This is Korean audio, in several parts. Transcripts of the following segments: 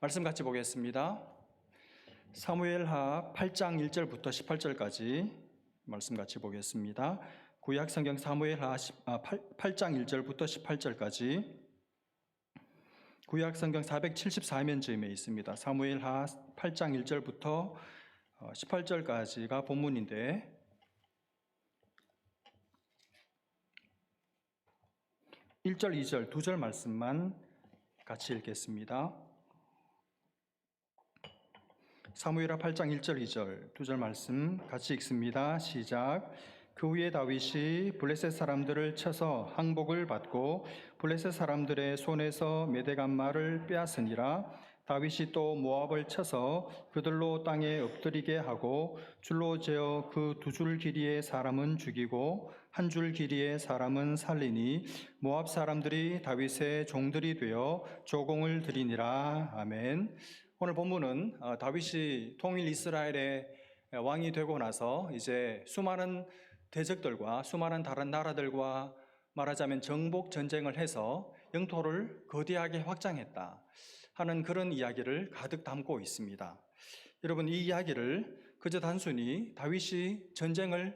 말씀 같이 보겠습니다. 사무엘하 8장 1절부터 18절까지 말씀 같이 보겠습니다. 구약 성경 사무엘하 8장 1절부터 18절까지 구약 성경 474면쯤에 있습니다. 사무엘하 8장 1절부터 18절까지가 본문인데 1절, 2절, 2절 말씀만 같이 읽겠습니다. 사무엘하 8장 1절, 2절, 2절 말씀 같이 읽습니다. 시작. 그 후에 다윗이 블레셋 사람들을 쳐서 항복을 받고 블레셋 사람들의 손에서 메대간 말을 빼앗으니라. 다윗이 또 모압을 쳐서 그들로 땅에 엎드리게 하고 줄로 재어 그 2줄 길이의 사람은 죽이고 1줄 길이의 사람은 살리니 모압 사람들이 다윗의 종들이 되어 조공을 드리니라. 아멘. 오늘 본문은 다윗이 통일 이스라엘의 왕이 되고 나서 이제 수많은 대적들과 수많은 다른 나라들과 말하자면 정복 전쟁을 해서 영토를 거대하게 확장했다 하는 그런 이야기를 가득 담고 있습니다. 여러분, 이 이야기를 그저 단순히 다윗이 전쟁을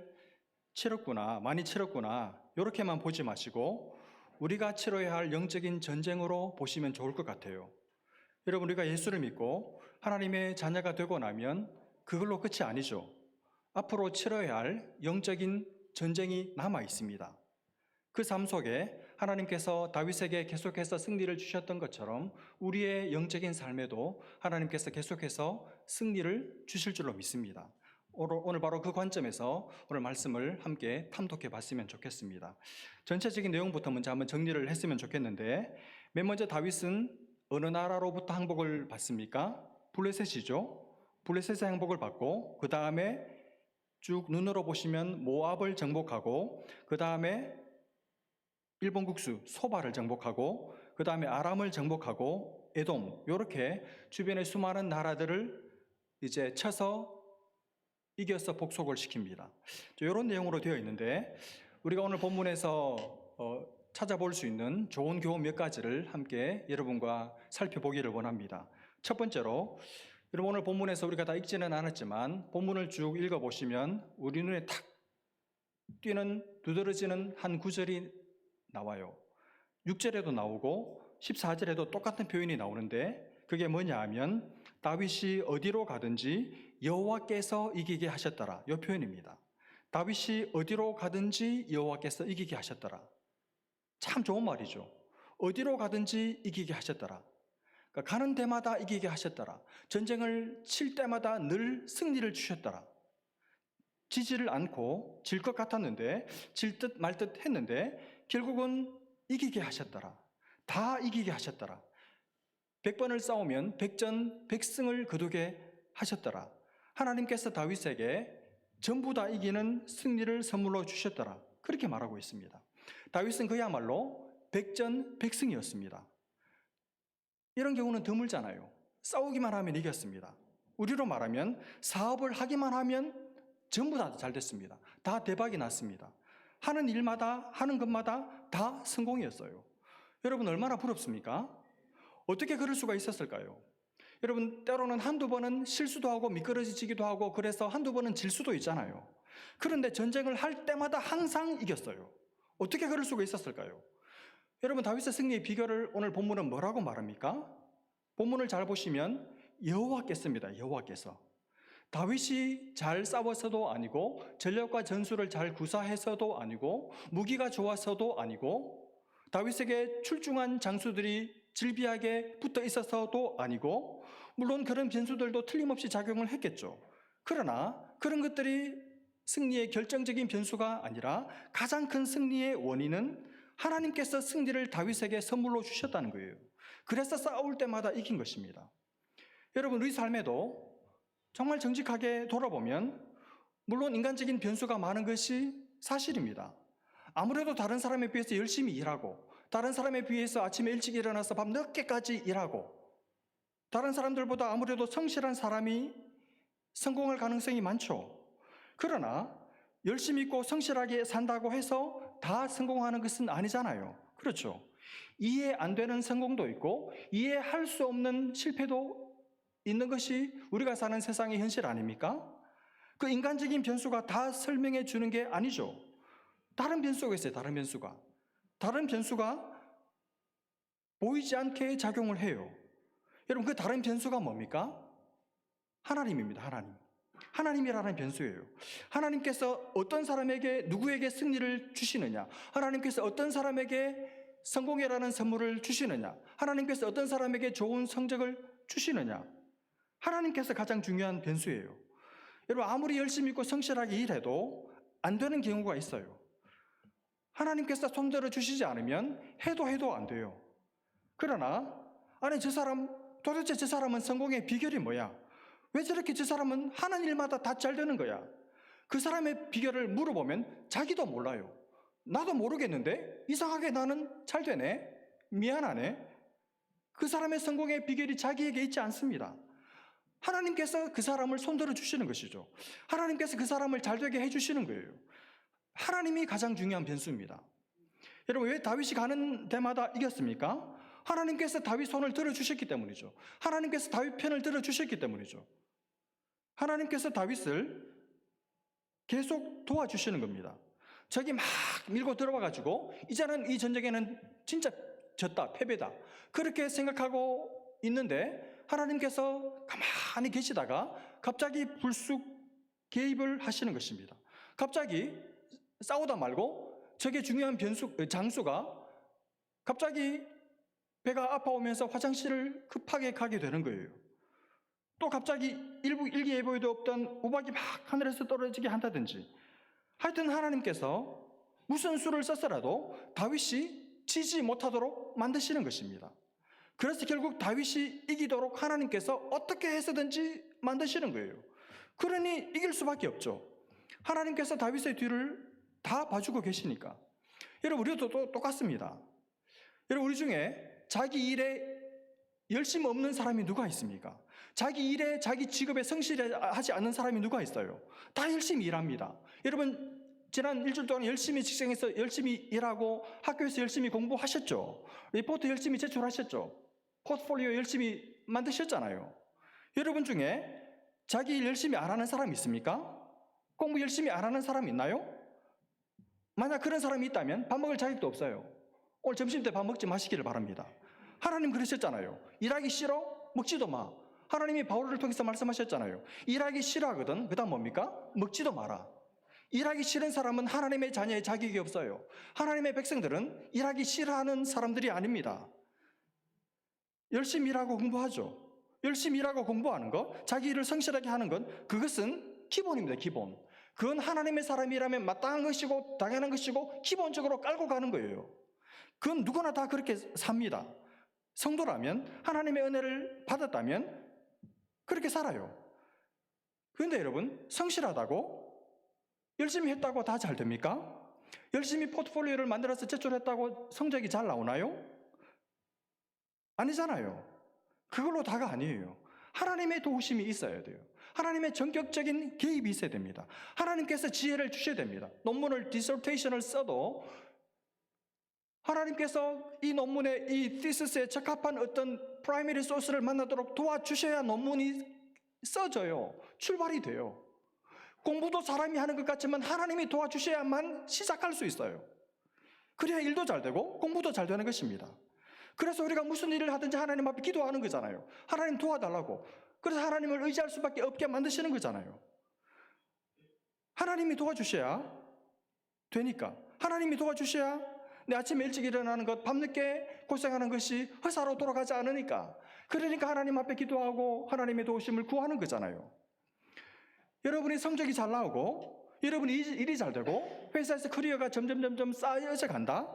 치렀구나, 많이 치렀구나 이렇게만 보지 마시고 우리가 치러야 할 영적인 전쟁으로 보시면 좋을 것 같아요. 여러분, 우리가 예수를 믿고 하나님의 자녀가 되고 나면 그걸로 끝이 아니죠. 앞으로 치러야 할 영적인 전쟁이 남아 있습니다. 그 삶 속에 하나님께서 다윗에게 계속해서 승리를 주셨던 것처럼 우리의 영적인 삶에도 하나님께서 계속해서 승리를 주실 줄로 믿습니다. 오늘 바로 그 관점에서 오늘 말씀을 함께 탐독해 봤으면 좋겠습니다. 전체적인 내용부터 먼저 한번 정리를 했으면 좋겠는데, 맨 먼저 다윗은 어느 나라로부터 항복을 받습니까? 블레셋이죠. 블레셋의 항복을 받고 그 다음에 쭉 눈으로 보시면 모압을 정복하고 그 다음에 일본 국수 소바를 정복하고 그 다음에 아람을 정복하고 에돔, 이렇게 주변의 수많은 나라들을 이제 쳐서 이겨서 복속을 시킵니다. 이런 내용으로 되어 있는데 우리가 오늘 본문에서 찾아볼 수 있는 좋은 교훈 몇 가지를 함께 여러분과 살펴보기를 원합니다. 첫 번째로, 여러분 오늘 본문에서 우리가 다 읽지는 않았지만 본문을 쭉 읽어보시면 우리 눈에 탁 띄는 두드러지는 한 구절이 나와요. 6절에도 나오고 14절에도 똑같은 표현이 나오는데 그게 뭐냐 하면 다윗이 어디로 가든지 여호와께서 이기게 하셨더라, 이 표현입니다. 다윗이 어디로 가든지 여호와께서 이기게 하셨더라. 참 좋은 말이죠. 어디로 가든지 이기게 하셨더라. 그러니까 가는 데마다 이기게 하셨더라. 전쟁을 칠 때마다 늘 승리를 주셨더라. 지지를 않고 질 것 같았는데 질 듯 말 듯 했는데 결국은 이기게 하셨더라. 다 이기게 하셨더라. 100번을 싸우면 100전 100승을 거두게 하셨더라. 하나님께서 다윗에게 전부 다 이기는 승리를 선물로 주셨더라. 그렇게 말하고 있습니다. 다윗은 그야말로 100전 100승이었습니다. 이런 경우는 드물잖아요. 싸우기만 하면 이겼습니다. 우리로 말하면 사업을 하기만 하면 전부 다 잘 됐습니다. 다 대박이 났습니다. 하는 일마다 하는 것마다 다 성공이었어요. 여러분 얼마나 부럽습니까? 어떻게 그럴 수가 있었을까요? 여러분 때로는 한두 번은 실수도 하고 미끄러지기도 하고 그래서 한두 번은 질 수도 있잖아요. 그런데 전쟁을 할 때마다 항상 이겼어요. 어떻게 그럴 수가 있었을까요? 여러분 다윗의 승리의 비결을 오늘 본문은 뭐라고 말합니까? 본문을 잘 보시면 여호와께서입니다. 여호와께서. 다윗이 잘 싸워서도 아니고 전략과 전술을 잘 구사해서도 아니고 무기가 좋아서도 아니고 다윗에게 출중한 장수들이 질비하게 붙어 있어서도 아니고 물론 그런 변수들도 틀림없이 작용을 했겠죠. 그러나 그런 것들이 승리의 결정적인 변수가 아니라 가장 큰 승리의 원인은 하나님께서 승리를 다윗에게 선물로 주셨다는 거예요. 그래서 싸울 때마다 이긴 것입니다. 여러분 우리 삶에도 정말 정직하게 돌아보면 물론 인간적인 변수가 많은 것이 사실입니다. 아무래도 다른 사람에 비해서 열심히 일하고 다른 사람에 비해서 아침에 일찍 일어나서 밤 늦게까지 일하고 다른 사람들보다 아무래도 성실한 사람이 성공할 가능성이 많죠. 그러나 열심히 있고 성실하게 산다고 해서 다 성공하는 것은 아니잖아요. 그렇죠. 이해 안 되는 성공도 있고 이해할 수 없는 실패도 있는 것이 우리가 사는 세상의 현실 아닙니까? 그 인간적인 변수가 다 설명해 주는 게 아니죠. 다른 변수가 있어요. 다른 변수가 보이지 않게 작용을 해요. 여러분, 그 다른 변수가 뭡니까? 하나님입니다. 하나님이라는 변수예요. 하나님께서 어떤 사람에게, 누구에게 승리를 주시느냐, 하나님께서 어떤 사람에게 성공이라는 선물을 주시느냐, 하나님께서 어떤 사람에게 좋은 성적을 주시느냐, 하나님께서 가장 중요한 변수예요. 여러분, 아무리 열심히 있고 성실하게 일해도 안 되는 경우가 있어요. 하나님께서 손들어 주시지 않으면 해도 안 돼요. 그러나 아니, 도대체 저 사람은 성공의 비결이 뭐야? 왜 저렇게 저 사람은 하는 일마다 다 잘 되는 거야? 그 사람의 비결을 물어보면 자기도 몰라요. 나도 모르겠는데 이상하게 나는 잘 되네? 미안하네? 그 사람의 성공의 비결이 자기에게 있지 않습니다. 하나님께서 그 사람을 손들어 주시는 것이죠. 하나님께서 그 사람을 잘 되게 해주시는 거예요. 하나님이 가장 중요한 변수입니다. 여러분, 왜 다윗이 가는 데마다 이겼습니까? 하나님께서 다윗 손을 들어주셨기 때문이죠. 하나님께서 다윗 편을 들어주셨기 때문이죠. 하나님께서 다윗을 계속 도와주시는 겁니다. 적이 막 밀고 들어와가지고 이제는 이 전쟁에는 진짜 졌다, 패배다, 그렇게 생각하고 있는데 하나님께서 가만히 계시다가 갑자기 불쑥 개입을 하시는 것입니다. 갑자기 싸우다 말고 적의 중요한 장수가 갑자기 배가 아파오면서 화장실을 급하게 가게 되는 거예요. 또 갑자기 일기예보에도 없던 우박이 막 하늘에서 떨어지게 한다든지, 하여튼 하나님께서 무슨 수를 썼더라도 다윗이 지지 못하도록 만드시는 것입니다. 그래서 결국 다윗이 이기도록 하나님께서 어떻게 해서든지 만드시는 거예요. 그러니 이길 수밖에 없죠. 하나님께서 다윗의 뒤를 다 봐주고 계시니까. 여러분, 우리도 똑같습니다. 여러분, 우리 중에 자기 일에 열심 없는 사람이 누가 있습니까? 자기 일에, 자기 직업에 성실하지 않는 사람이 누가 있어요? 다 열심히 일합니다. 여러분, 지난 일주일 동안 열심히 직장에서 열심히 일하고 학교에서 열심히 공부하셨죠? 리포트 열심히 제출하셨죠? 포트폴리오 열심히 만드셨잖아요. 여러분 중에 자기 일 열심히 안 하는 사람이 있습니까? 공부 열심히 안 하는 사람이 있나요? 만약 그런 사람이 있다면 밥 먹을 자격도 없어요. 오늘 점심 때 밥 먹지 마시기를 바랍니다. 하나님 그러셨잖아요. 일하기 싫어? 먹지도 마. 하나님이 바울을 통해서 말씀하셨잖아요. 일하기 싫어하거든. 그 다음 뭡니까? 먹지도 마라. 일하기 싫은 사람은 하나님의 자녀의 자격이 없어요. 하나님의 백성들은 일하기 싫어하는 사람들이 아닙니다. 열심히 일하고 공부하죠. 열심히 일하고 공부하는 것, 자기 일을 성실하게 하는 것, 그것은 기본입니다. 기본. 그건 하나님의 사람이라면 마땅한 것이고 당연한 것이고 기본적으로 깔고 가는 거예요. 그건 누구나 다 그렇게 삽니다. 성도라면, 하나님의 은혜를 받았다면 그렇게 살아요. 그런데 여러분, 성실하다고, 열심히 했다고 다 잘 됩니까? 열심히 포트폴리오를 만들어서 제출했다고 성적이 잘 나오나요? 아니잖아요. 그걸로 다가 아니에요. 하나님의 도우심이 있어야 돼요. 하나님의 전격적인 개입이 있어야 됩니다. 하나님께서 지혜를 주셔야 됩니다. 논문을, 디서테이션을 써도 하나님께서 이 논문의 이 thesis 적합한 어떤 프라이머리 소스를 만나도록 도와주셔야 논문이 써져요. 출발이 돼요. 공부도 사람이 하는 것 같지만 하나님이 도와주셔야만 시작할 수 있어요. 그래야 일도 잘 되고 공부도 잘 되는 것입니다. 그래서 우리가 무슨 일을 하든지 하나님 앞에 기도하는 거잖아요. 하나님 도와달라고. 그래서 하나님을 의지할 수밖에 없게 만드시는 거잖아요. 하나님이 도와주셔야 되니까. 하나님이 도와주셔야 내 아침에 일찍 일어나는 것, 밤늦게 고생하는 것이 허사로 돌아가지 않으니까. 그러니까 하나님 앞에 기도하고 하나님의 도우심을 구하는 거잖아요. 여러분이 성적이 잘 나오고 여러분이 일이 잘 되고 회사에서 커리어가 점점 쌓여져 간다.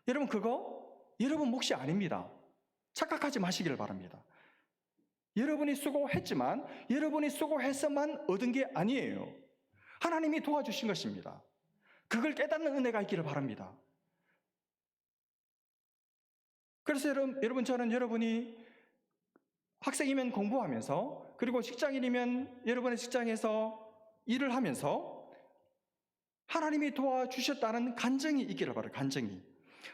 여러분, 그거 여러분 몫이 아닙니다. 착각하지 마시기를 바랍니다. 여러분이 수고했지만 여러분이 수고해서만 얻은 게 아니에요. 하나님이 도와주신 것입니다. 그걸 깨닫는 은혜가 있기를 바랍니다. 그래서 여러분, 저는 여러분이 학생이면 공부하면서, 그리고 직장인이면 여러분의 직장에서 일을 하면서 하나님이 도와주셨다는 간증이 있기를 바라요. 간증이.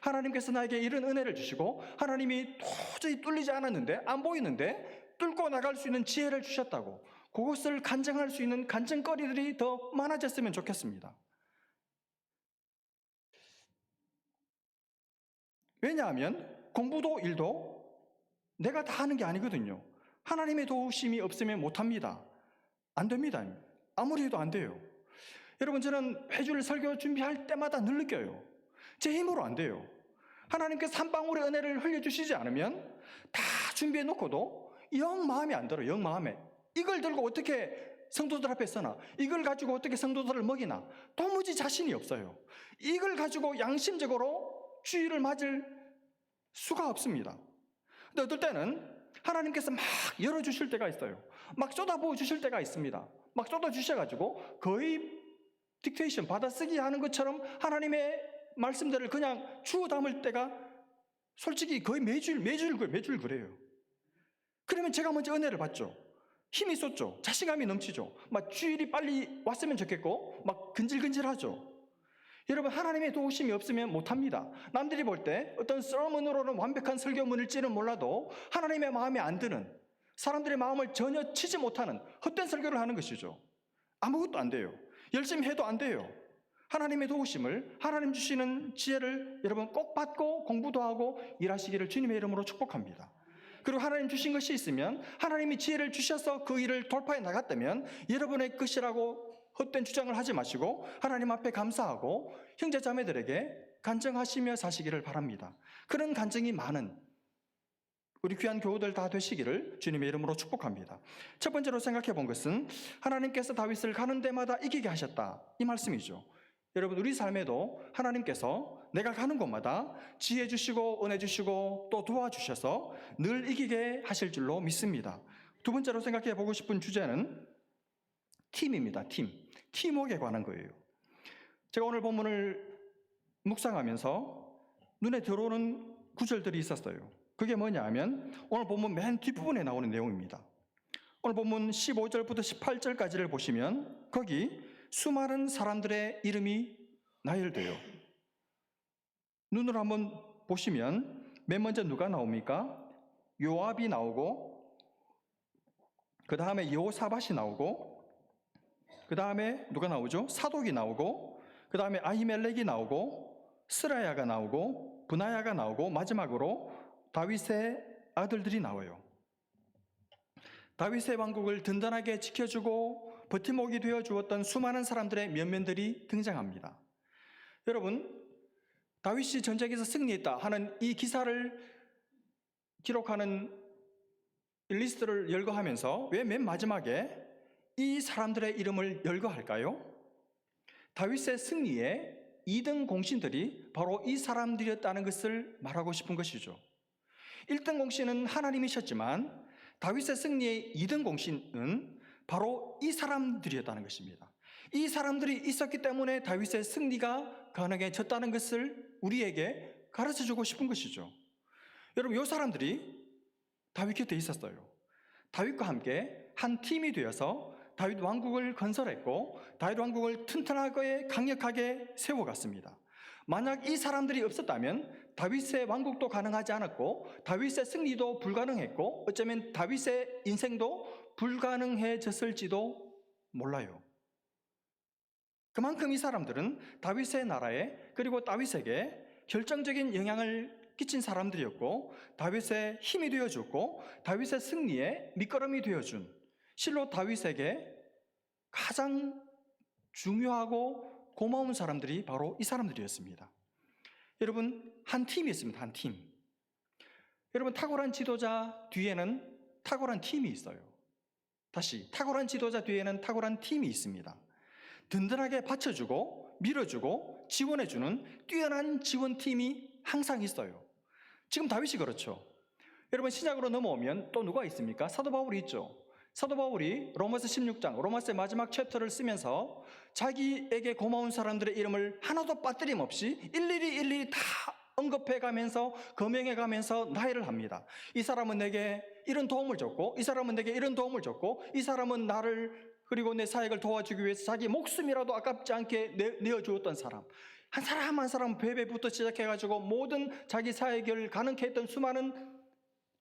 하나님께서 나에게 이런 은혜를 주시고 하나님이 도저히 뚫리지 않았는데, 안 보이는데 뚫고 나갈 수 있는 지혜를 주셨다고, 그것을 간증할 수 있는 간증거리들이 더 많아졌으면 좋겠습니다. 왜냐하면 공부도 일도 내가 다 하는 게 아니거든요. 하나님의 도우심이 없으면 못합니다. 안 됩니다. 아무리 해도 안 돼요. 여러분, 저는 회주일 설교 준비할 때마다 늘 느껴요. 제 힘으로 안 돼요. 하나님께서 한 방울의 은혜를 흘려주시지 않으면 다 준비해 놓고도 영 마음에 안 들어요. 영 마음에. 이걸 들고 어떻게 성도들 앞에 서나, 이걸 가지고 어떻게 성도들을 먹이나, 도무지 자신이 없어요. 이걸 가지고 양심적으로 주의를 맞을 수가 없습니다. 근데 어떨 때는 하나님께서 막 열어주실 때가 있어요. 막 쏟아부어 주실 때가 있습니다. 막 쏟아주셔가지고 거의 딕테이션, 받아쓰기 하는 것처럼 하나님의 말씀들을 그냥 주워 담을 때가 솔직히 거의 매주일 그래요. 그러면 제가 먼저 은혜를 받죠. 힘이 쏟죠. 자신감이 넘치죠. 막 주일이 빨리 왔으면 좋겠고 막 근질근질하죠. 여러분, 하나님의 도우심이 없으면 못합니다. 남들이 볼 때 어떤 서먼으로는 완벽한 설교문일지는 몰라도 하나님의 마음에 안 드는, 사람들의 마음을 전혀 치지 못하는 헛된 설교를 하는 것이죠. 아무것도 안 돼요. 열심히 해도 안 돼요. 하나님의 도우심을, 하나님 주시는 지혜를 여러분 꼭 받고 공부도 하고 일하시기를 주님의 이름으로 축복합니다. 그리고 하나님 주신 것이 있으면, 하나님이 지혜를 주셔서 그 일을 돌파해 나갔다면 여러분의 것이라고 헛된 주장을 하지 마시고 하나님 앞에 감사하고 형제 자매들에게 간증하시며 사시기를 바랍니다. 그런 간증이 많은 우리 귀한 교우들 다 되시기를 주님의 이름으로 축복합니다. 첫 번째로 생각해 본 것은 하나님께서 다윗을 가는 데마다 이기게 하셨다, 이 말씀이죠. 여러분, 우리 삶에도 하나님께서 내가 가는 곳마다 지혜 주시고 은혜 주시고 또 도와주셔서 늘 이기게 하실 줄로 믿습니다. 두 번째로 생각해 보고 싶은 주제는 팀입니다. 팀워크에 관한 거예요. 제가 오늘 본문을 묵상하면서 눈에 들어오는 구절들이 있었어요. 그게 뭐냐 하면 오늘 본문 맨 뒷부분에 나오는 내용입니다. 오늘 본문 15절부터 18절까지를 보시면 거기 수많은 사람들의 이름이 나열돼요. 눈으로 한번 보시면 맨 먼저 누가 나옵니까? 요압이 나오고, 그 다음에 여호사밧이 나오고, 그 다음에 누가 나오죠? 사독이 나오고, 그 다음에 아히멜렉이 나오고, 스라야가 나오고, 브나야가 나오고, 마지막으로 다윗의 아들들이 나와요. 다윗의 왕국을 든든하게 지켜주고 버팀목이 되어 주었던 수많은 사람들의 면면들이 등장합니다. 여러분, 다윗이 전쟁에서 승리했다 하는 이 기사를 기록하는 리스트를 열거하면서 왜 맨 마지막에 이 사람들의 이름을 열거할까요? 다윗의 승리의 2등 공신들이 바로 이 사람들이었다는 것을 말하고 싶은 것이죠. 1등 공신은 하나님이셨지만 다윗의 승리의 2등 공신은 바로 이 사람들이었다는 것입니다. 이 사람들이 있었기 때문에 다윗의 승리가 가능해졌다는 것을 우리에게 가르쳐주고 싶은 것이죠. 여러분, 이 사람들이 다윗 곁에 있었어요. 다윗과 함께 한 팀이 되어서 다윗 왕국을 건설했고 다윗 왕국을 튼튼하게 강력하게 세워갔습니다. 만약 이 사람들이 없었다면 다윗의 왕국도 가능하지 않았고 다윗의 승리도 불가능했고 어쩌면 다윗의 인생도 불가능해졌을지도 몰라요. 그만큼 이 사람들은 다윗의 나라에, 그리고 다윗에게 결정적인 영향을 끼친 사람들이었고 다윗의 힘이 되어줬고 다윗의 승리에 밑거름이 되어준, 실로 다윗에게 가장 중요하고 고마운 사람들이 바로 이 사람들이었습니다. 여러분, 한 팀이 있습니다. 한 팀. 여러분, 탁월한 지도자 뒤에는 탁월한 팀이 있어요. 다시, 탁월한 지도자 뒤에는 탁월한 팀이 있습니다. 든든하게 받쳐주고 밀어주고 지원해주는 뛰어난 지원팀이 항상 있어요. 지금 다윗이 그렇죠. 여러분, 신약으로 넘어오면 또 누가 있습니까? 사도 바울이 있죠. 사도 바울이 로마서 16장, 로마서의 마지막 챕터를 쓰면서 자기에게 고마운 사람들의 이름을 하나도 빠뜨림없이 일일이 다 언급해가면서 거명해가면서 나열을 합니다. 이 사람은 내게 이런 도움을 줬고, 이 사람은 내게 이런 도움을 줬고, 이 사람은 나를 그리고 내 사역을 도와주기 위해서 자기 목숨이라도 아깝지 않게 내어주었던 사람. 한 사람 한 사람 베베부터 시작해가지고 모든 자기 사역을 가능케 했던 수많은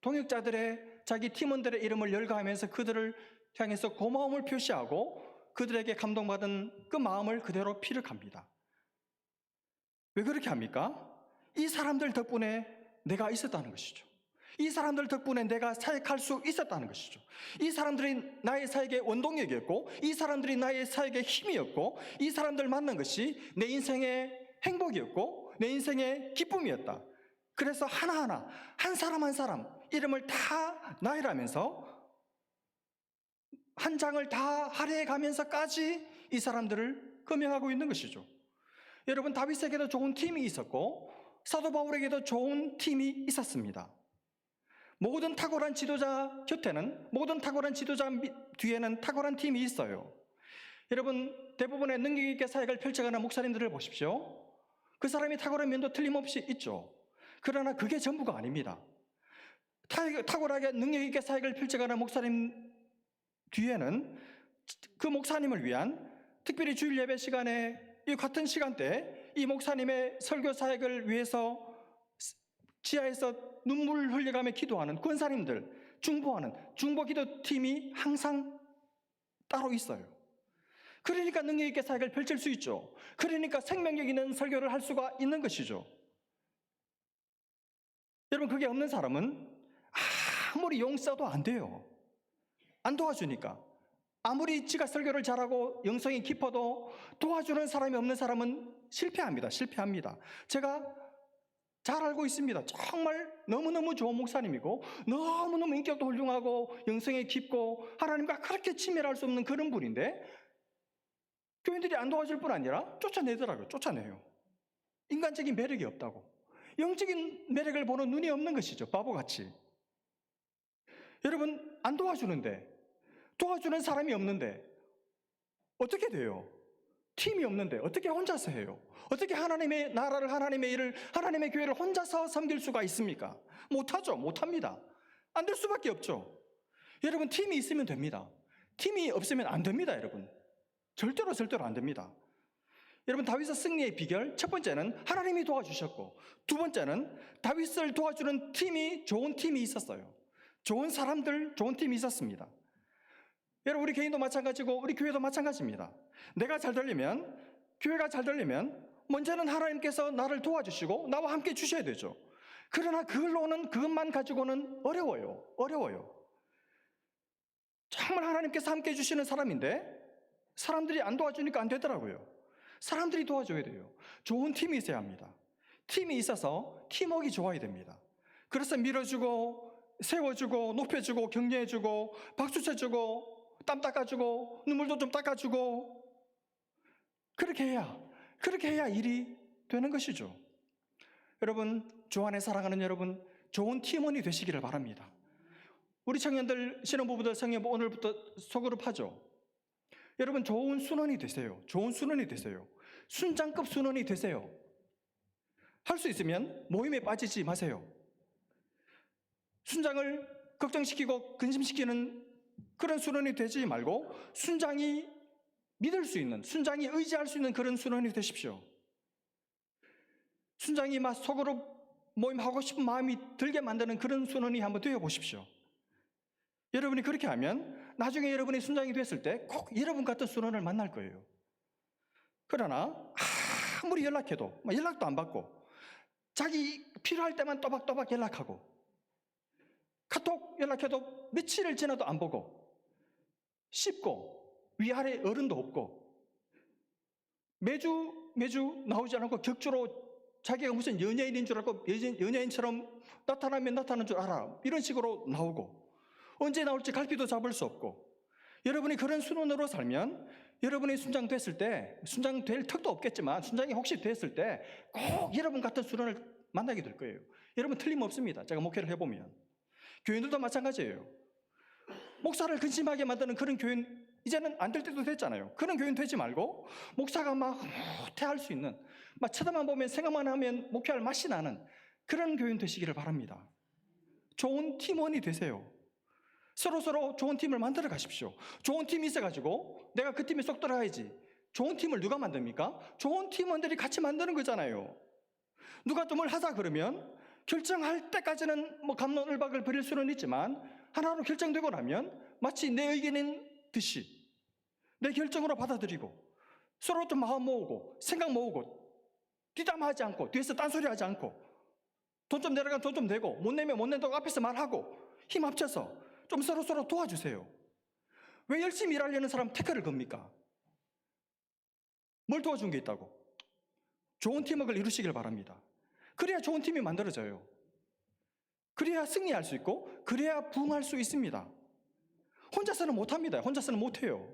동역자들의 자기 팀원들의 이름을 열거하면서 그들을 향해서 고마움을 표시하고 그들에게 감동받은 그 마음을 그대로 피력합니다. 왜 그렇게 합니까? 이 사람들 덕분에 내가 있었다는 것이죠. 이 사람들 덕분에 내가 사역할 수 있었다는 것이죠. 이 사람들이 나의 사역의 원동력이었고, 이 사람들이 나의 사역의 힘이었고, 이 사람들 만난 것이 내 인생의 행복이었고 내 인생의 기쁨이었다. 그래서 하나하나 한 사람 한 사람 이름을 다 나열하면서 한 장을 다 할애해 가면서까지 이 사람들을 금명하고 있는 것이죠. 여러분, 다윗에게도 좋은 팀이 있었고 사도 바울에게도 좋은 팀이 있었습니다. 모든 탁월한 지도자 곁에는, 모든 탁월한 지도자 뒤에는 탁월한 팀이 있어요. 여러분, 대부분의 능력 있게 사역을 펼쳐가는 목사님들을 보십시오. 그 사람이 탁월한 면도 틀림없이 있죠. 그러나 그게 전부가 아닙니다. 탁월하게 능력 있게 사역을 펼쳐가는 목사님 뒤에는 그 목사님을 위한, 특별히 주일 예배 시간에 이 같은 시간대에 이 목사님의 설교 사역을 위해서 지하에서 눈물 흘려가며 기도하는 권사님들, 중보하는 중보기도팀이 항상 따로 있어요. 그러니까 능력 있게 사역을 펼칠 수 있죠. 그러니까 생명력 있는 설교를 할 수가 있는 것이죠. 여러분, 그게 없는 사람은 아무리 용 써도 안 돼요. 안 도와주니까. 아무리 지가 설교를 잘하고 영성이 깊어도 도와주는 사람이 없는 사람은 실패합니다. 제가 잘 알고 있습니다. 정말 너무너무 좋은 목사님이고 너무너무 인격도 훌륭하고 영성이 깊고 하나님과 그렇게 친밀할 수 없는 그런 분인데 교인들이 안 도와줄 뿐 아니라 쫓아내더라고요. 쫓아내요. 인간적인 매력이 없다고. 영적인 매력을 보는 눈이 없는 것이죠. 바보같이. 여러분, 안 도와주는데, 도와주는 사람이 없는데 어떻게 돼요? 팀이 없는데 어떻게 혼자서 해요? 어떻게 하나님의 나라를, 하나님의 일을, 하나님의 교회를 혼자서 섬길 수가 있습니까? 못하죠. 못합니다. 안 될 수밖에 없죠. 여러분, 팀이 있으면 됩니다. 팀이 없으면 안 됩니다. 여러분, 절대로 안 됩니다. 여러분, 다윗의 승리의 비결, 첫 번째는 하나님이 도와주셨고, 두 번째는 다윗을 도와주는 팀이, 좋은 팀이 있었어요. 좋은 사람들, 좋은 팀이 있었습니다. 여러분, 우리 개인도 마찬가지고 우리 교회도 마찬가지입니다. 내가 잘 되려면, 교회가 잘 되려면 먼저는 하나님께서 나를 도와주시고 나와 함께 주셔야 되죠. 그러나 그것만 가지고는 어려워요. 정말 하나님께서 함께 해주시는 사람인데 사람들이 안 도와주니까 안 되더라고요. 사람들이 도와줘야 돼요. 좋은 팀이 있어야 합니다. 팀이 있어서 팀워크가 좋아야 됩니다. 그래서 밀어주고 세워주고 높여주고 격려해주고 박수 쳐주고 땀 닦아주고 눈물도 좀 닦아주고 그렇게 해야 일이 되는 것이죠. 여러분, 주 안에 사랑하는 여러분, 좋은 팀원이 되시기를 바랍니다. 우리 청년들, 신혼부부들, 성년부 오늘부터 소그룹 하죠. 여러분, 좋은 순원이 되세요. 순장급 순원이 되세요. 할 수 있으면 모임에 빠지지 마세요. 순장을 걱정시키고 근심시키는 그런 순원이 되지 말고 순장이 믿을 수 있는, 순장이 의지할 수 있는 그런 순원이 되십시오. 순장이 막 속으로 모임하고 싶은 마음이 들게 만드는 그런 순원이 한번 되어보십시오. 여러분이 그렇게 하면 나중에 여러분이 순장이 됐을 때 꼭 여러분 같은 순원을 만날 거예요. 그러나 아무리 연락해도 연락도 안 받고 자기 필요할 때만 또박또박 연락하고 카톡 연락해도 며칠을 지나도 안 보고 씹고 위아래 어른도 없고 매주 나오지 않고 격주로 자기가 무슨 연예인인 줄 알고 연예인처럼 나타나면 나타나는 줄 알아, 이런 식으로 나오고 언제 나올지 갈피도 잡을 수 없고, 여러분이 그런 순원으로 살면 여러분이 순장 됐을 때, 순장 될 턱도 없겠지만 순장이 혹시 됐을 때 꼭 여러분 같은 순원을 만나게 될 거예요. 여러분, 틀림없습니다. 제가 목회를 해보면 교인들도 마찬가지예요. 목사를 근심하게 만드는 그런 교인 이제는 안 될 때도 됐잖아요. 그런 교인 되지 말고 목사가 막 후퇴할 수 있는, 막 쳐다만 보면 생각만 하면 목회할 맛이 나는 그런 교인 되시기를 바랍니다. 좋은 팀원이 되세요. 서로 좋은 팀을 만들어 가십시오. 좋은 팀이 있어가지고 내가 그 팀에 쏙 들어가야지, 좋은 팀을 누가 만듭니까? 좋은 팀원들이 같이 만드는 거잖아요. 누가 좀 뭘 하자 그러면 결정할 때까지는 뭐 갑론을박을 벌일 수는 있지만 하나로 결정되고 나면 마치 내 의견인 듯이 내 결정으로 받아들이고 서로 좀 마음 모으고 생각 모으고 뒷담화하지 않고 뒤에서 딴소리하지 않고 돈 좀 내라가 돈 좀 내고 못 내면 못 낸다고 앞에서 말하고 힘 합쳐서 좀 서로 도와주세요. 왜 열심히 일하려는 사람 태클을 겁니까? 뭘 도와준 게 있다고? 좋은 팀워크를 이루시길 바랍니다. 그래야 좋은 팀이 만들어져요. 그래야 승리할 수 있고 그래야 부흥할 수 있습니다. 혼자서는 못합니다. 혼자서는 못해요.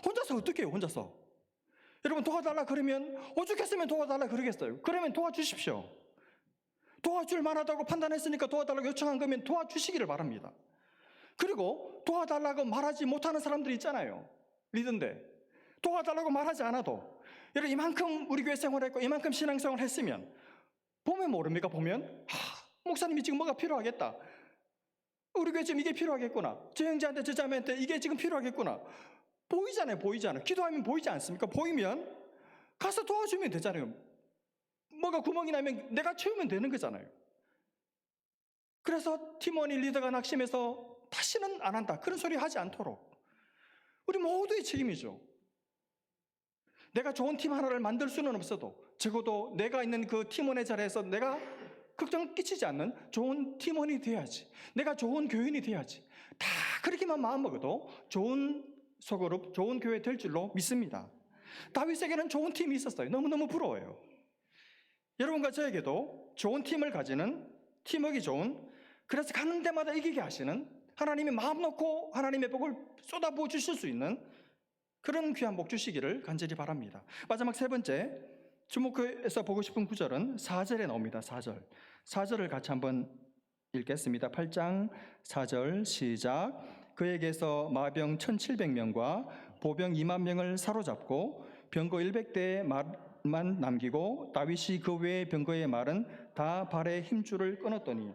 혼자서 어떻게 해요? 혼자서. 여러분 도와달라 그러면 오죽했으면 도와달라 그러겠어요. 그러면 도와주십시오. 도와줄 만하다고 판단했으니까 도와달라고 요청한 거면 도와주시기를 바랍니다. 그리고 도와달라고 말하지 못하는 사람들이 있잖아요. 리더인데 도와달라고 말하지 않아도 여러분 이만큼 우리 교회 생활했고 이만큼 신앙생활 했으면 보면 모릅니까? 보면 목사님이 지금 뭐가 필요하겠다. 우리 교회 지금 이게 필요하겠구나. 저 형제한테 저 자매한테 이게 지금 필요하겠구나. 보이잖아요. 보이잖아요. 기도하면 보이지 않습니까? 보이면 가서 도와주면 되잖아요. 뭐가 구멍이 나면 내가 채우면 되는 거잖아요. 그래서 팀원이 리더가 낙심해서 다시는 안 한다. 그런 소리 하지 않도록 우리 모두의 책임이죠. 내가 좋은 팀 하나를 만들 수는 없어도 적어도 내가 있는 그 팀원의 자리에서 내가 걱정 끼치지 않는 좋은 팀원이 돼야지. 내가 좋은 교인이 돼야지. 다 그렇게만 마음먹어도 좋은 소그룹, 좋은 교회 될 줄로 믿습니다. 다윗에게는 좋은 팀이 있었어요. 너무너무 부러워요. 여러분과 저에게도 좋은 팀을 가지는 팀워크가 좋은, 그래서 가는 데마다 이기게 하시는 하나님이 마음 놓고 하나님의 복을 쏟아부어 주실 수 있는 그런 귀한 복 주시기를 간절히 바랍니다. 마지막 세 번째 주목해서 보고 싶은 구절은 4절에 나옵니다. 4절을 같이 한번 읽겠습니다. 8장 4절 시작. 그에게서 마병 1700명과 보병 2만 명을 사로잡고 병거 100대의 말만 남기고 다윗이 그 외의 병거의 말은 다 발에 힘줄을 끊었더니.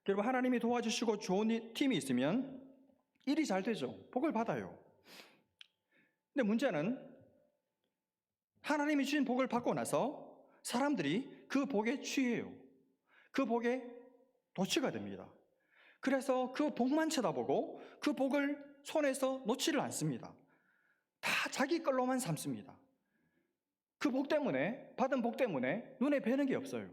여러분 하나님이 도와주시고 좋은 팀이 있으면 일이 잘 되죠. 복을 받아요. 근데 문제는 하나님이 주신 복을 받고 나서 사람들이 그 복에 취해요. 그 복에 도취가 됩니다. 그래서 그 복만 쳐다보고 그 복을 손에서 놓지를 않습니다. 다 자기 걸로만 삼습니다. 그 복 때문에, 받은 복 때문에 눈에 뵈는 게 없어요.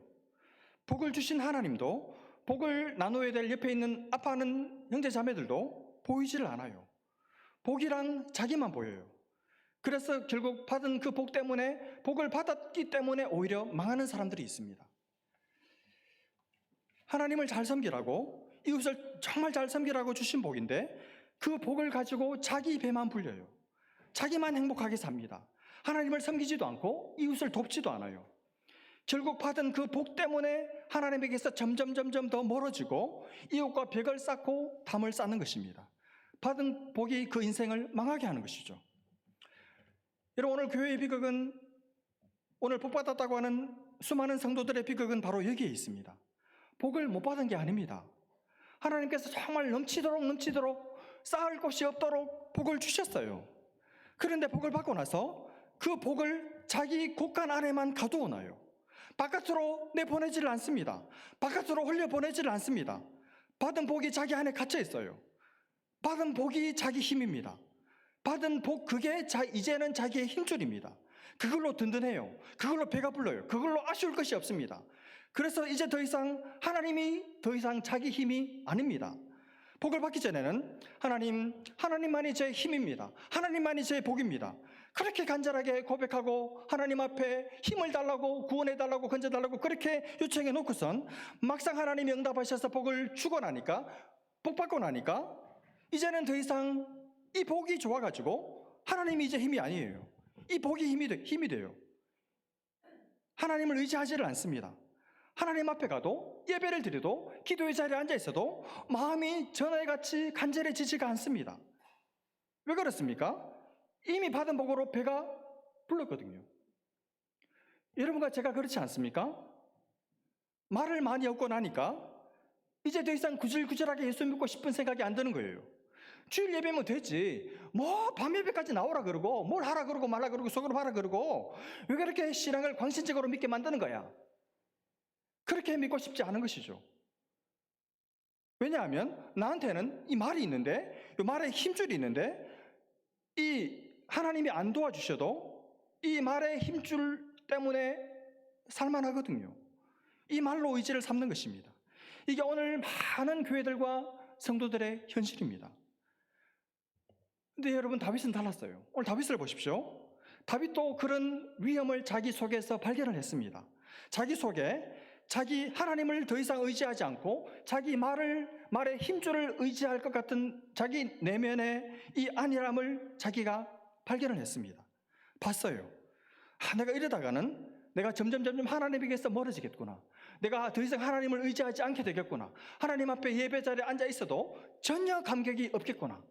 복을 주신 하나님도 복을 나누어야 될 옆에 있는 아파하는 형제 자매들도 보이지를 않아요. 복이란 자기만 보여요. 그래서 결국 받은 그 복 때문에, 복을 받았기 때문에 오히려 망하는 사람들이 있습니다. 하나님을 잘 섬기라고, 이웃을 정말 잘 섬기라고 주신 복인데 그 복을 가지고 자기 배만 불려요. 자기만 행복하게 삽니다. 하나님을 섬기지도 않고 이웃을 돕지도 않아요. 결국 받은 그 복 때문에 하나님에게서 점점 더 멀어지고 이웃과 벽을 쌓고 담을 쌓는 것입니다. 받은 복이 그 인생을 망하게 하는 것이죠. 여러분 오늘 교회의 비극은, 오늘 복 받았다고 하는 수많은 성도들의 비극은 바로 여기에 있습니다. 복을 못 받은 게 아닙니다. 하나님께서 정말 넘치도록 쌓을 곳이 없도록 복을 주셨어요. 그런데 복을 받고 나서 그 복을 자기 곳간 안에만 가두어 놔요. 바깥으로 내보내지를 않습니다. 바깥으로 흘려보내지를 않습니다. 받은 복이 자기 안에 갇혀 있어요. 받은 복이 자기 힘입니다. 받은 복, 그게 이제는 자기의 힘줄입니다. 그걸로 든든해요. 그걸로 배가 불러요. 그걸로 아쉬울 것이 없습니다. 그래서 이제 더 이상 하나님이 더 이상 자기 힘이 아닙니다. 복을 받기 전에는 하나님만이 제 힘입니다. 하나님만이 제 복입니다. 그렇게 간절하게 고백하고 하나님 앞에 힘을 달라고, 구원해달라고, 건져달라고 그렇게 요청해 놓고선 막상 하나님이 응답하셔서 복을 주고 나니까, 복 받고 나니까 이제는 더 이상 이 복이 좋아가지고 하나님이 이제 힘이 아니에요. 이 복이 힘이 돼요. 하나님을 의지하지를 않습니다. 하나님 앞에 가도, 예배를 드려도, 기도의 자리에 앉아 있어도 마음이 전에같이 간절해지지가 않습니다. 왜 그렇습니까? 이미 받은 복으로 배가 불렀거든요. 여러분과 제가 그렇지 않습니까? 말을 많이 얻고 나니까 이제 더 이상 구질구질하게 예수 믿고 싶은 생각이 안 드는 거예요. 주일 예배면 됐지. 뭐 밤 예배까지 나오라 그러고 뭘 하라 그러고 말라 그러고 속으로 하라 그러고 왜 그렇게 신앙을 광신적으로 믿게 만드는 거야? 그렇게 믿고 싶지 않은 것이죠. 왜냐하면 나한테는 이 말이 있는데, 이 말에 힘줄이 있는데, 이 하나님이 안 도와주셔도 이 말의 힘줄 때문에 살만하거든요. 이 말로 의지를 삼는 것입니다. 이게 오늘 많은 교회들과 성도들의 현실입니다. 근데 여러분, 다윗은 달랐어요. 오늘 다윗을 보십시오. 다윗도 그런 위험을 자기 속에서 발견을 했습니다. 자기 속에 자기 하나님을 더 이상 의지하지 않고 자기 말의 힘줄을 의지할 것 같은 자기 내면의 이 안일함을 자기가 발견을 했습니다. 봤어요. 내가 이러다가는 내가 점점 하나님에게서 멀어지겠구나. 내가 더 이상 하나님을 의지하지 않게 되겠구나. 하나님 앞에 예배 자리에 앉아 있어도 전혀 감격이 없겠구나.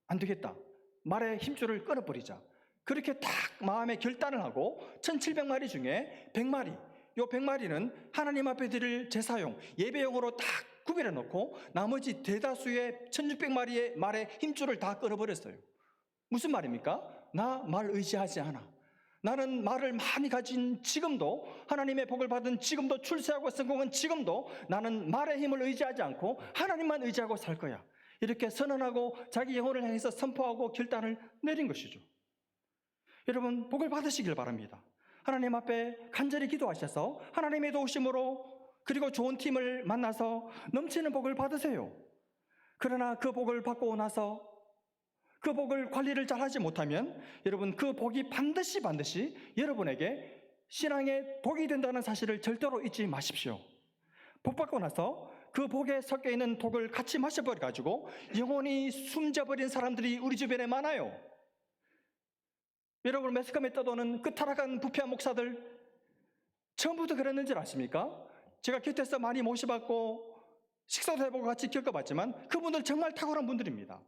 안 되겠다. 말의 힘줄을 끊어버리자. 그렇게 딱 마음에 결단을 하고 1700마리 중에 100마리, 요 100마리는 하나님 앞에 드릴 제사용, 예배용으로 딱 구별해 놓고 나머지 대다수의 1600마리의 말의 힘줄을 다 끊어버렸어요. 무슨 말입니까? 나 말 의지하지 않아. 나는 말을 많이 가진 지금도, 하나님의 복을 받은 지금도, 출세하고 성공한 지금도 나는 말의 힘을 의지하지 않고 하나님만 의지하고 살 거야. 이렇게 선언하고 자기 영혼을 향해서 선포하고 결단을 내린 것이죠. 여러분, 복을 받으시길 바랍니다. 하나님 앞에 간절히 기도하셔서 하나님의 도우심으로, 그리고 좋은 팀을 만나서 넘치는 복을 받으세요. 그러나 그 복을 받고 나서 그 복을 관리를 잘 하지 못하면 여러분, 그 복이 반드시 여러분에게 신앙의 독이 된다는 사실을 절대로 잊지 마십시오. 복 받고 나서 그 복에 섞여 있는 독을 같이 마셔버려가지고 영혼이 숨져버린 사람들이 우리 주변에 많아요. 여러분, 매스컴에 떠도는 그 타락한 부패한 목사들 처음부터 그랬는 줄 아십니까? 제가 곁에서 많이 모셔봤고 식사도 해보고 같이 겪어봤지만 그분들 정말 탁월한 분들입니다.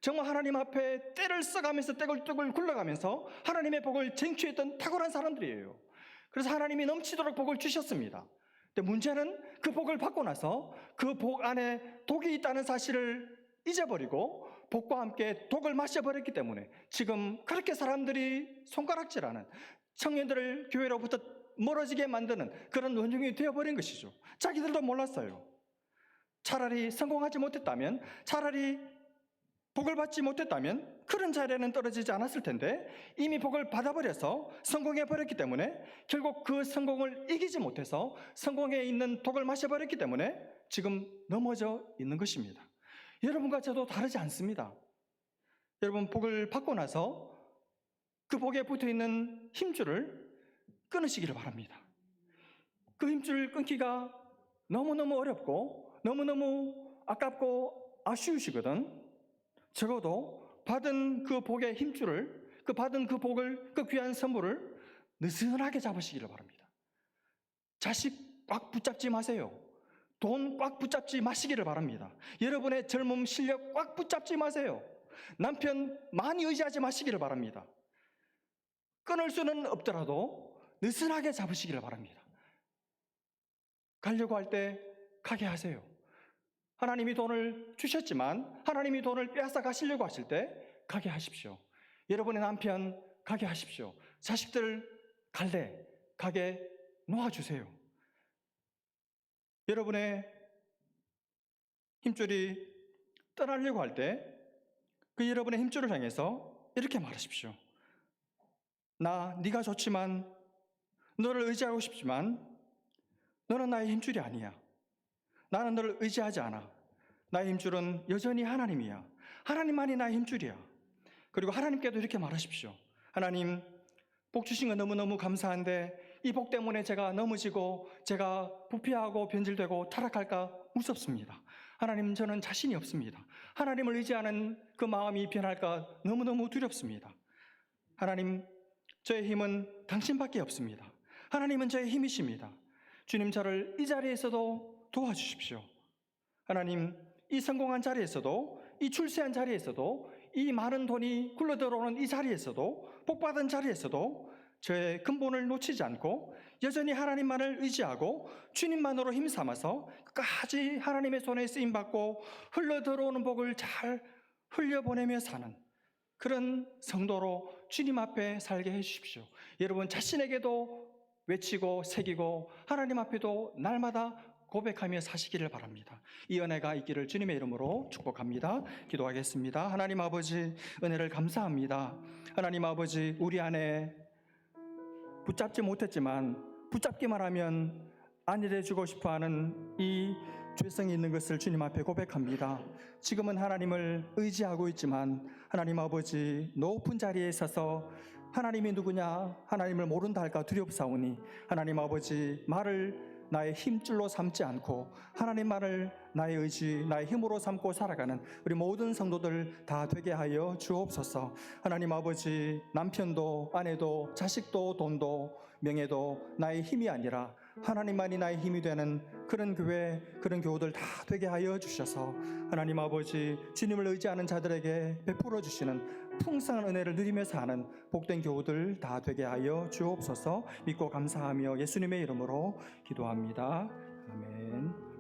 정말 하나님 앞에 때를 써가면서 떼굴떼굴 굴러가면서 하나님의 복을 쟁취했던 탁월한 사람들이에요. 그래서 하나님이 넘치도록 복을 주셨습니다. 근데 문제는 그 복을 받고 나서 그 복 안에 독이 있다는 사실을 잊어버리고 복과 함께 독을 마셔버렸기 때문에 지금 그렇게 사람들이 손가락질하는, 청년들을 교회로부터 멀어지게 만드는 그런 원흉이 되어버린 것이죠. 자기들도 몰랐어요. 차라리 성공하지 못했다면, 차라리 복을 받지 못했다면 그런 자리에는 떨어지지 않았을 텐데 이미 복을 받아버려서 성공해버렸기 때문에 결국 그 성공을 이기지 못해서 성공에 있는 독을 마셔버렸기 때문에 지금 넘어져 있는 것입니다. 여러분과 저도 다르지 않습니다. 여러분, 복을 받고 나서 그 복에 붙어있는 힘줄을 끊으시기를 바랍니다. 그 힘줄을 끊기가 너무너무 어렵고 너무너무 아깝고 아쉬우시거든. 적어도 받은 그 복의 힘줄을, 받은 그 복을, 그 귀한 선물을 느슨하게 잡으시기를 바랍니다. 자식 꽉 붙잡지 마세요. 돈 꽉 붙잡지 마시기를 바랍니다. 여러분의 젊음, 실력 꽉 붙잡지 마세요. 남편 많이 의지하지 마시기를 바랍니다. 끊을 수는 없더라도 느슨하게 잡으시기를 바랍니다. 가려고 할 때 가게 하세요. 하나님이 돈을 주셨지만 하나님이 돈을 빼앗아 가시려고 하실 때 가게 하십시오. 여러분의 남편 가게 하십시오. 자식들 갈래 가게 놓아주세요. 여러분의 힘줄이 떠나려고 할 때 그 여러분의 힘줄을 향해서 이렇게 말하십시오. 네가 좋지만, 너를 의지하고 싶지만 너는 나의 힘줄이 아니야. 나는 너를 의지하지 않아. 나의 힘줄은 여전히 하나님이야. 하나님만이 나의 힘줄이야. 그리고 하나님께도 이렇게 말하십시오. 하나님, 복 주신 건 너무너무 감사한데 이 복 때문에 제가 넘어지고 제가 부패하고 변질되고 타락할까 무섭습니다. 하나님, 저는 자신이 없습니다. 하나님을 의지하는 그 마음이 변할까 너무너무 두렵습니다. 하나님, 저의 힘은 당신밖에 없습니다. 하나님은 저의 힘이십니다. 주님, 저를 이 자리에서도 도와주십시오. 하나님, 이 성공한 자리에서도, 이 출세한 자리에서도, 이 많은 돈이 굴러들어오는 이 자리에서도, 복받은 자리에서도 저의 근본을 놓치지 않고 여전히 하나님만을 의지하고 주님만으로 힘삼아서 끝까지 하나님의 손에 쓰임받고 흘러들어오는 복을 잘 흘려보내며 사는 그런 성도로 주님 앞에 살게 해주십시오. 여러분 자신에게도 외치고 새기고 하나님 앞에도 날마다 고백하며 사시기를 바랍니다. 이 은혜가 있기를 주님의 이름으로 축복합니다. 기도하겠습니다. 하나님 아버지, 은혜를 감사합니다. 하나님 아버지, 우리 안에 붙잡지 못했지만 붙잡기만 하면 안일해주고 싶어하는 이 죄성이 있는 것을 주님 앞에 고백합니다. 지금은 하나님을 의지하고 있지만 하나님 아버지, 높은 자리에 서서 하나님이 누구냐, 하나님을 모른다 할까 두렵사오니 하나님 아버지, 말을 나의 힘줄로 삼지 않고 하나님 말을 나의 의지, 나의 힘으로 삼고 살아가는 우리 모든 성도들 다 되게 하여 주옵소서. 하나님 아버지, 남편도 아내도 자식도 돈도 명예도 나의 힘이 아니라 하나님만이 나의 힘이 되는 그런 교회, 그런 교우들 다 되게 하여 주셔서 하나님 아버지, 주님을 의지하는 자들에게 베풀어 주시는 풍성한 은혜를 누리며 사는 복된 교우들 다 되게 하여 주옵소서. 믿고 감사하며 예수님의 이름으로 기도합니다. 아멘.